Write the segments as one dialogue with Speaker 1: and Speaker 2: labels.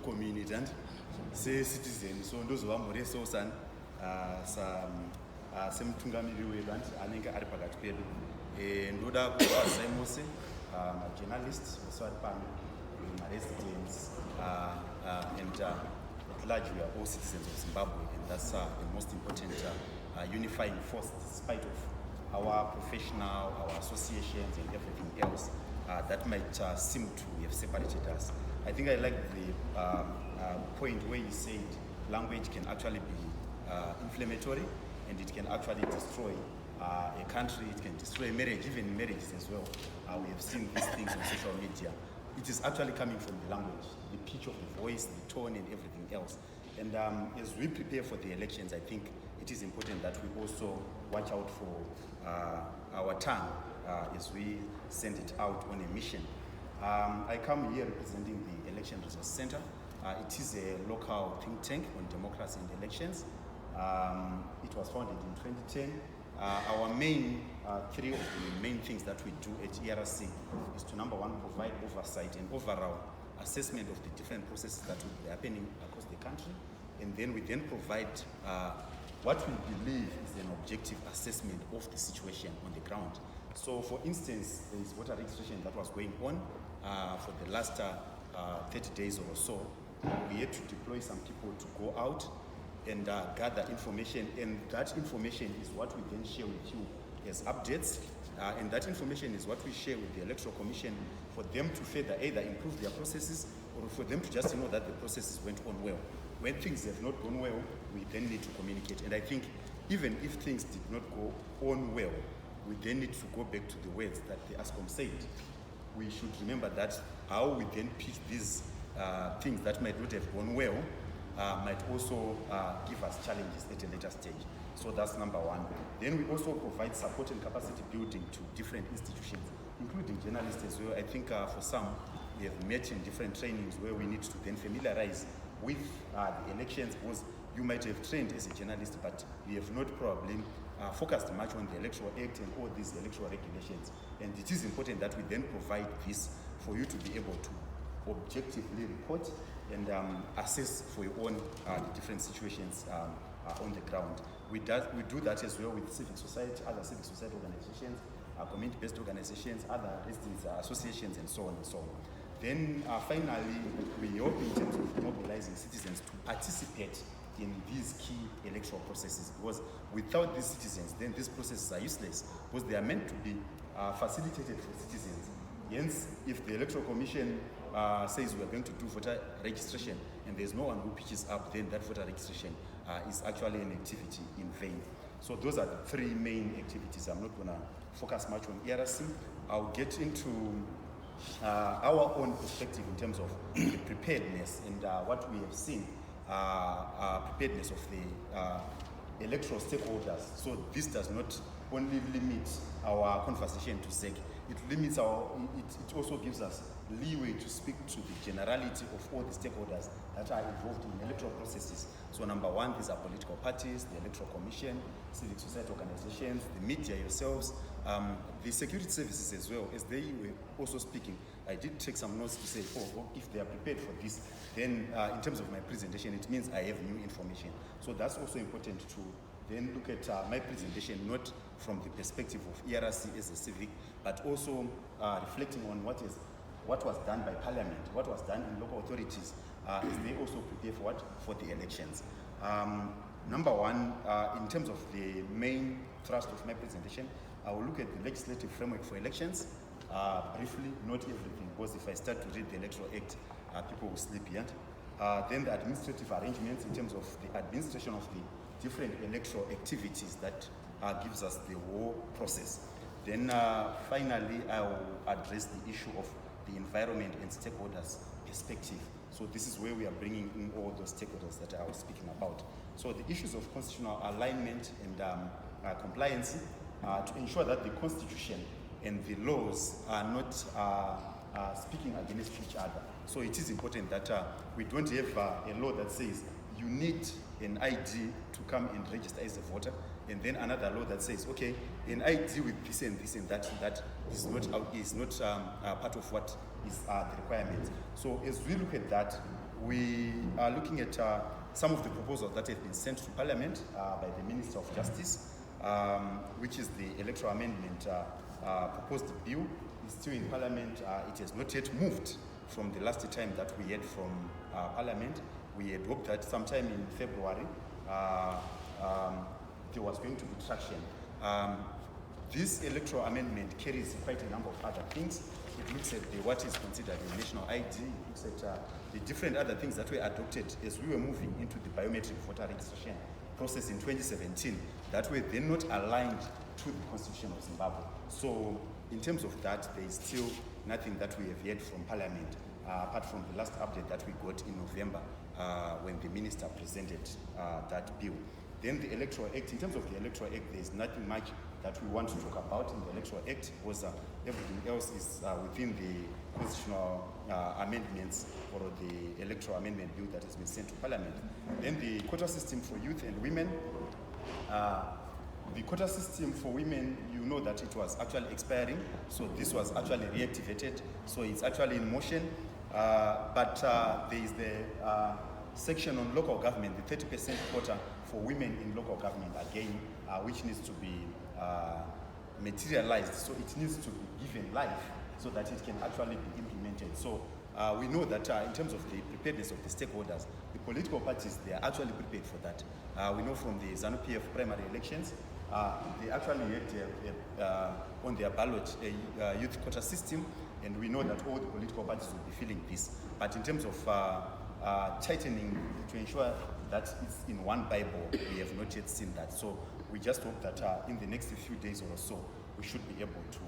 Speaker 1: community and se-citizen so ndozova muresource semutungamiri wedu anenge ari pakati pedu. Ndoda kuvazai mose majournalists also ari pano, residents and at large we are all citizens of Zimbabwe, and that's the most important unifying force despite of our professional, our associations and everything else that might seem to have separated us. I think I like the point where you said language can actually be inflammatory and it can actually destroy a country, it can destroy marriage, even marriages as well. We have seen these things on social media. It is actually coming from the language, the pitch of the voice, the tone and everything else. And as we prepare for the elections, I think it is important that we also watch out for our tongue as we send it out on a mission. I come here representing the Election Resource Center. It is a local think tank on democracy and elections. It was founded in 2010. Our main, three of the main things that we do at ERC is to, number one, provide oversight and overall assessment of the different processes that will be happening across the country. And then we then provide what we believe is an objective assessment of the situation on the ground. So for instance, there is voter registration that was going on for the last 30 days or so. We had to deploy some people to go out and gather information, and that information is what we then share with you as updates, and that information is what we share with the Electoral Commission for them to further either improve their processes or for them to just know that the processes went on well. When things have not gone well, we then need to communicate, and I think even if things did not go on well, we then need to go back to the words that the ASCOM said. We should remember that how we then pitch these things that might not have gone well might also give us challenges at a later stage. So that's number one. Then we also provide support and capacity building to different institutions, including journalists as well. I think for some, we have met in different trainings where we need to then familiarize with the elections, because you might have trained as a journalist, but we have not probably focused much on the Electoral Act and all these electoral regulations. And it is important that we then provide this for you to be able to objectively report and assess for your own the different situations on the ground. We do that as well with civil society, other civil society organizations, community-based organizations, other residents associations, and so on and so on. Then finally, we hope in terms of mobilizing citizens to participate in these key electoral processes, because without these citizens, then these processes are useless, because they are meant to be facilitated for citizens. Hence, if the Electoral Commission says we are going to do voter registration and there's no one who pitches up, then that voter registration is actually an activity in vain. So those are the three main activities. I'm not going to focus much on ERC. I'll get into our own perspective in terms of the preparedness and what we have seen, preparedness of the electoral stakeholders. So this does not only limit our conversation to SEC, it also gives us leeway to speak to the generality of all the stakeholders that are involved in electoral processes. So number one, these are political parties, the Electoral Commission, civic society organizations, the media yourselves, the security services as well. As they were also speaking, I did take some notes to say, if they are prepared for this, then in terms of my presentation, it means I have new information. So that's also important to then look at my presentation, not from the perspective of ERC as a civic, but also reflecting on what was done by Parliament, what was done in local authorities, as they also prepare for the elections. Number one, in terms of the main thrust of my presentation, I will look at the legislative framework for elections, briefly, not everything, because if I start to read the Electoral Act, people will sleep here. Then the administrative arrangements in terms of the administration of the different electoral activities that gives us the whole process. Then finally, I will address the issue of the environment and stakeholders perspective. So this is where we are bringing in all those stakeholders that I was speaking about. So the issues of constitutional alignment and compliance to ensure that the Constitution and the laws are not speaking against each other. So it is important that we don't have a law that says you need an ID to come and register as a voter, and then another law that says, okay, an ID with this and this and that is not part of what is the requirement. So as we look at that, we are looking at some of the proposals that have been sent to Parliament by the Minister of Justice, which is the electoral amendment proposed bill. It's still in Parliament. It has not yet moved from the last time that we had from Parliament. We had hoped that sometime in February there was going to be traction. This electoral amendment carries quite a number of other things. It looks at what is considered a national ID. It looks at the different other things that were adopted as we were moving into the biometric voter registration process in 2017 that were then not aligned to the Constitution of Zimbabwe. So in terms of that, there is still nothing that we have heard from Parliament, apart from the last update that we got in November when the Minister presented that bill. Then the Electoral Act, in terms of the Electoral Act, there is nothing much that we want to talk about in the Electoral Act because everything else is within the constitutional amendments or the electoral amendment bill that has been sent to Parliament. Then the quota system for youth and women. The quota system for women, you know that it was actually expiring, so this was actually reactivated, so it's actually in motion. But there is the section on local government, the 30% quota for women in local government, again, which needs to be materialized, so it needs to be given life so that it can actually be implemented. So we know that in terms of the preparedness of the stakeholders, the political parties, they are actually prepared for that. We know from the ZANU-PF primary elections, they actually had on their ballot a youth quota system, and we know that all the political parties will be feeling this. But in terms of tightening to ensure that it's in one Bible, we have not yet seen that. So we just hope that in the next few days or so, we should be able to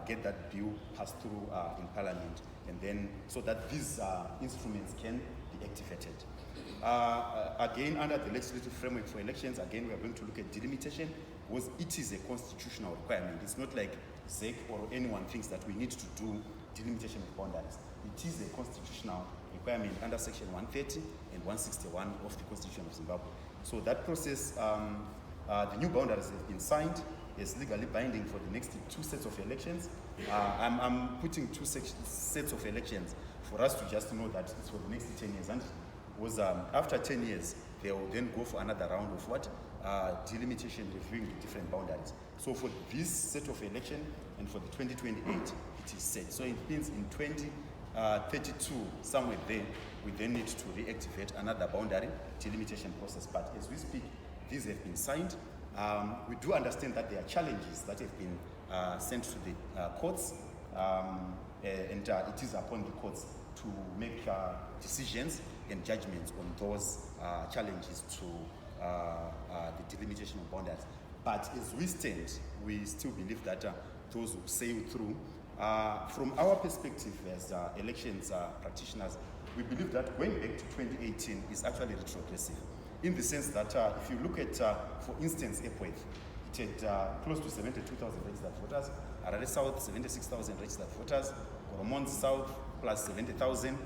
Speaker 1: get that bill passed through in Parliament, and then so that these instruments can be activated. Again, under the legislative framework for elections, again, we are going to look at delimitation because it is a constitutional requirement. It's not like ZEC or anyone thinks that we need to do delimitation of boundaries. It is a constitutional requirement under Section 130 and 161 of the Constitution of Zimbabwe. So that process, the new boundaries have been signed. It's legally binding for the next 2 sets of elections. I'm putting 2 sets of elections for us to just know that it's for the next 10 years. And was after 10 years, they will then go for another round of what? Delimitation, reviewing the different boundaries. So for this set of election and for the 2028, it is set. So it means in 2032, somewhere there, we then need to reactivate another boundary delimitation process. But as we speak, these have been signed. We do understand that there are challenges that have been sent to the courts, and it is upon the courts to make decisions and judgments on those challenges to the delimitation of boundaries. But as we stand, we still believe that those will sail through. From our perspective as elections practitioners, we believe that going back to 2018 is actually retrogressive, in the sense that if you look at, for instance, Epworth, it had close to 72,000 registered voters, Harare South, 76,000 registered voters, Koromon South, plus 70,000,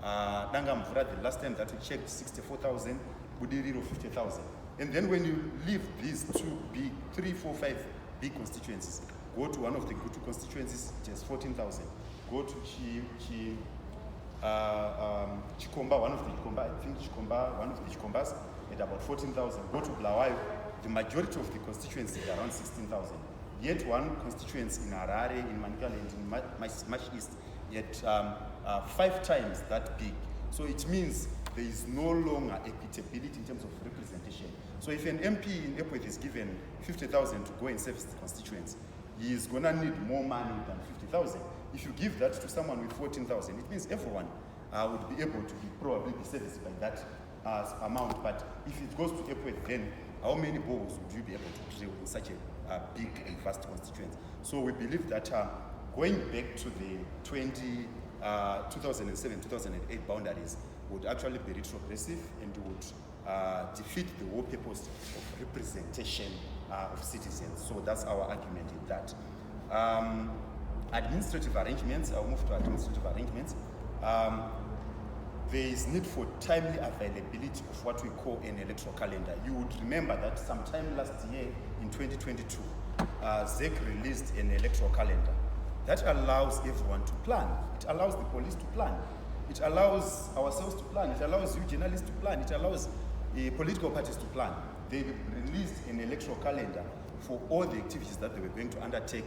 Speaker 1: Dangamvura, the last time that we checked, 64,000, Budiriro, 50,000. And then when you leave these 3, 4, 5 big constituencies, go to one of the Gutu constituencies, it has 14,000. Go to Chikomba, one of the Chikombas, at about 14,000. Go to Blawayo, the majority of the constituencies are around 16,000. Yet one constituency in Harare, in Manikale, and in Mash East, yet 5 times that big. So it means there is no longer equitability in terms of representation. So if an MP in Epworth is given 50,000 to go and service the constituents, he is going to need more money than 50,000. If you give that to someone with 14,000, it means everyone would be able to probably be serviced by that amount. But if it goes to Epworth, then how many balls would you be able to drill in such a big and vast constituency? So we believe that going back to the 2007-2008 boundaries would actually be retrogressive and would defeat the whole purpose of representation of citizens. So that's our argument in that. Administrative arrangements, I'll move to administrative arrangements. There is need for timely availability of what we call an electoral calendar. You would remember that sometime last year in 2022, ZEC released an electoral calendar that allows everyone to plan. It allows the police to plan. It allows ourselves to plan. It allows you journalists to plan. It allows political parties to plan. They released an electoral calendar for all the activities that they were going to undertake.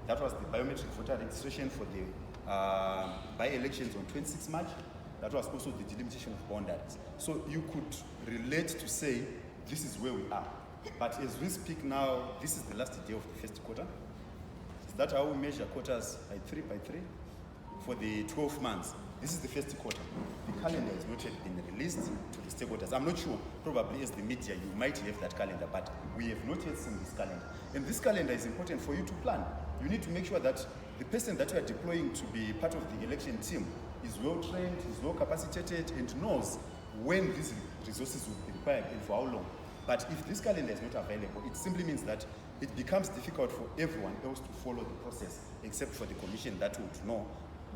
Speaker 1: That was the biometric voter registration for the by-elections on 26 March. That was also the delimitation of boundaries. So you could relate to say, this is where we are. But as we speak now, this is the last day of the first quarter. Is that how we measure quarters by 3 by 3? For the 12 months, this is the first quarter. The calendar has not yet been released to the stakeholders. I'm not sure, probably as the media, you might have that calendar, but we have not yet seen this calendar. And this calendar is important for you to plan. You need to make sure that the person that you are deploying to be part of the election team is well trained, is well capacitated, and knows when these resources will be required and for how long. But if this calendar is not available, it simply means that it becomes difficult for everyone else to follow the process, except for the commission that would know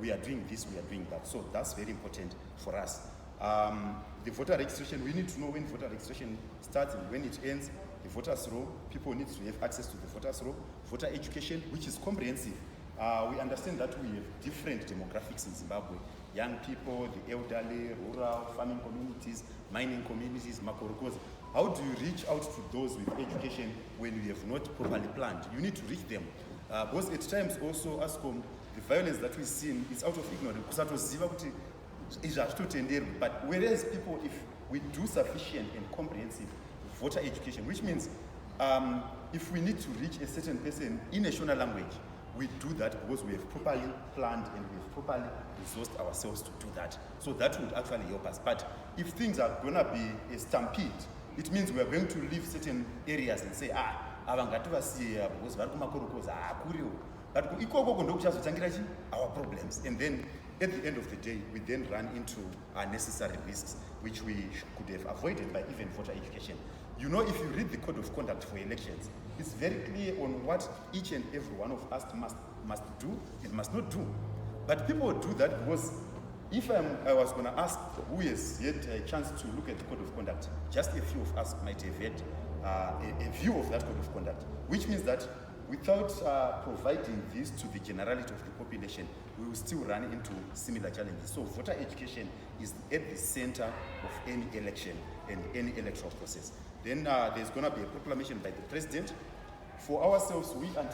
Speaker 1: we are doing this, we are doing that. So that's very important for us. The voter registration, we need to know when voter registration starts and when it ends. The voters' roll, people need to have access to the voters' roll. Voter education, which is comprehensive. We understand that we have different demographics in Zimbabwe. Young people, the elderly, rural, farming communities, mining communities, makorokos. How do you reach out to those with education when you have not properly planned? You need to reach them. Because at times also, ASCOM, the violence that we've seen is out of ignorance. But whereas people, if we do sufficient and comprehensive voter education, which means if we need to reach a certain person in a Shona language, we do that because we have properly planned and we have properly resourced ourselves to do that. So that would actually help us. But if things are going to be a stampede, it means we are going to leave certain areas and say, avangativasiya because vari kumakorokoza kuriwo. But ikoko ndokuchazotangira our problems. And then at the end of the day, we then run into unnecessary risks, which we could have avoided by even voter education. You know, if you read the code of conduct for elections, it's very clear on what each and every one of us must do and must not do. But people do that because if I was going to ask who has yet a chance to look at the code of conduct, just a few of us might have had a view of that code of conduct, which means that without providing this to the generality of the population, we will still run into similar challenges. So voter education is at the center of any election and any electoral process. Then there's going to be a proclamation by the president. For ourselves, we had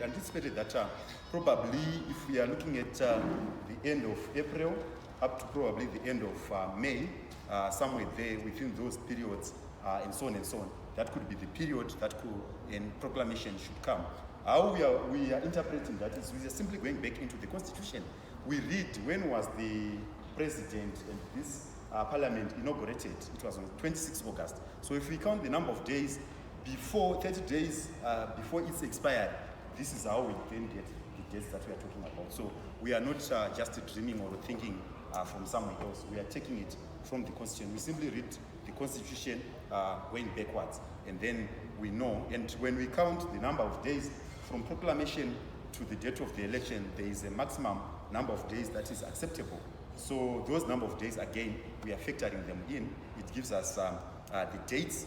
Speaker 1: anticipated that probably if we are looking at the end of April up to probably the end of May, somewhere there within those periods and so on and so on, that could be the period that proclamation should come. How we are interpreting that is we are simply going back into the constitution. We read when was the president and this parliament inaugurated. It was on 26 August. So if we count the number of days before 30 days before it's expired, this is how we then get the dates that we are talking about. So we are not just dreaming or thinking from somewhere else. We are taking it from the constitution. We simply read the constitution going backwards, and then we know. And when we count the number of days from proclamation to the date of the election, there is a maximum number of days that is acceptable. So those number of days, again, we are factoring them in. It gives us the dates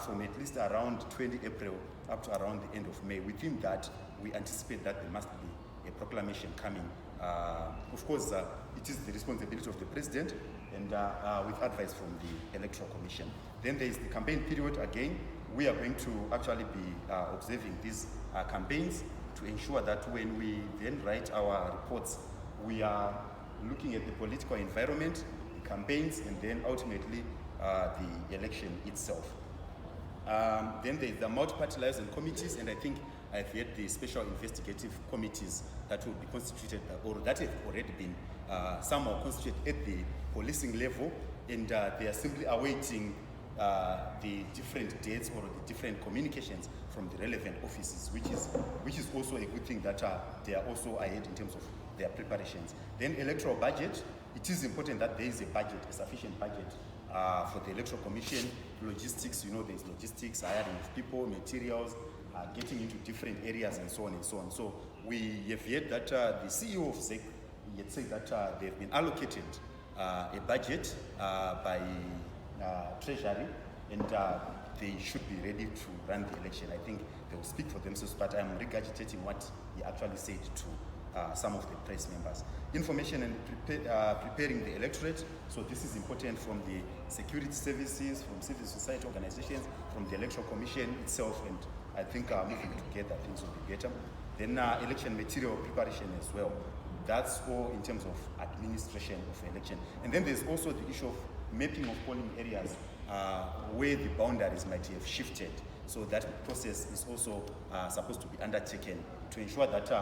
Speaker 1: from at least around 20 April up to around the end of May. Within that, we anticipate that there must be a proclamation coming. Of course, it is the responsibility of the president and with advice from the Electoral Commission. Then there is the campaign period. Again, we are going to actually be observing these campaigns to ensure that when we then write our reports, we are looking at the political environment, the campaigns, and then ultimately the election itself. Then there is the multi-party liaison committees, and I think I've had the special investigative committees that will be constituted, or that have already been somehow constituted at the policing level, and they are simply awaiting the different dates or the different communications from the relevant offices, which is also a good thing that they are also ahead in terms of their preparations. Then electoral budget, it is important that there is a budget, a sufficient budget for the Electoral Commission. Logistics, there is logistics, hiring of people, materials, getting into different areas and so on and so on. So we have heard that the CEO of ZEC had said that they've been allocated a budget by Treasury, and they should be ready to run the election. I think they will speak for themselves, but I'm regurgitating what he actually said to some of the press members. Information and preparing the electorate. So this is important from the security services, from civil society organizations, from the Electoral Commission itself, and I think moving together things will be better. Then election material preparation as well. That's all in terms of administration of election. And then there's also the issue of mapping of polling areas where the boundaries might have shifted. So that process is also supposed to be undertaken to ensure that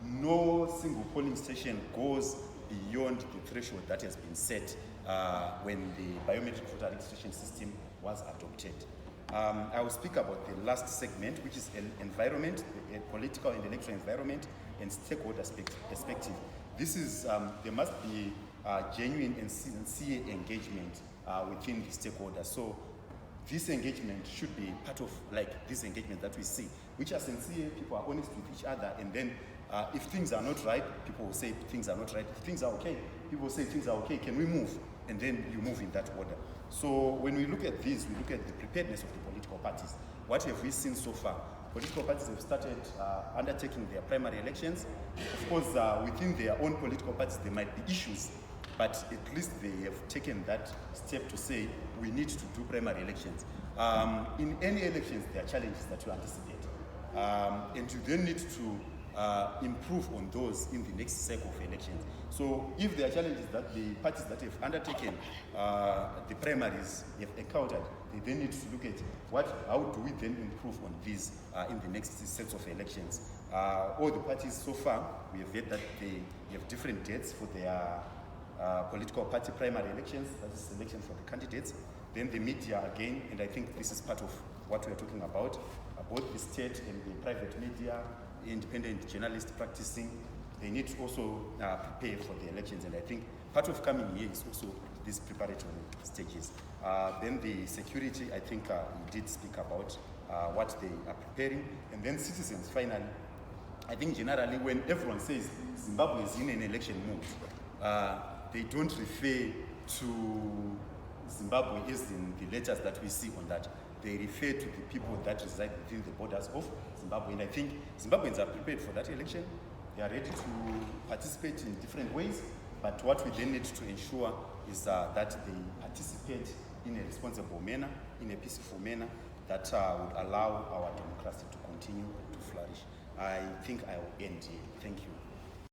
Speaker 1: no single polling station goes beyond the threshold that has been set when the biometric voter registration system was adopted. I will speak about the last segment, which is environment, the political and electoral environment, and stakeholder perspective. This is, there must be genuine and sincere engagement within the stakeholders. So this engagement should be part of like this engagement that we see, which are sincere, people are honest with each other, and then if things are not right, people will say things are not right. If things are okay, people will say things are okay, can we move? And then you move in that order. So when we look at this, we look at the preparedness of the political parties. What have we seen so far? Political parties have started undertaking their primary elections. Of course, within their own political parties, there might be issues, but at least they have taken that step to say, we need to do primary elections. In any elections, there are challenges that you anticipate. And you then need to improve on those in the next cycle of elections. So if there are challenges that the parties that have undertaken the primaries have encountered, they then need to look at how do we then improve on these in the next sets of elections. All the parties so far, we have heard that they have different dates for their political party primary elections, that is selection for the candidates. Then the media again, and I think this is part of what we're talking about, both the state and the private media, independent journalists practicing, they need to also prepare for the elections. And I think part of coming here is also these preparatory stages. Then the security, I think you did speak about what they are preparing. And then citizens, finally, I think generally when everyone says Zimbabwe is in an election mood, they don't refer to Zimbabwe as in the letters that we see on that. They refer to the people that reside within the borders of Zimbabwe. And I think Zimbabweans are prepared for that election. They are ready to participate in different ways. But what we then need to ensure is that they participate in a responsible manner, in a peaceful manner, that would allow our democracy to continue to flourish. I think I will end here. Thank you.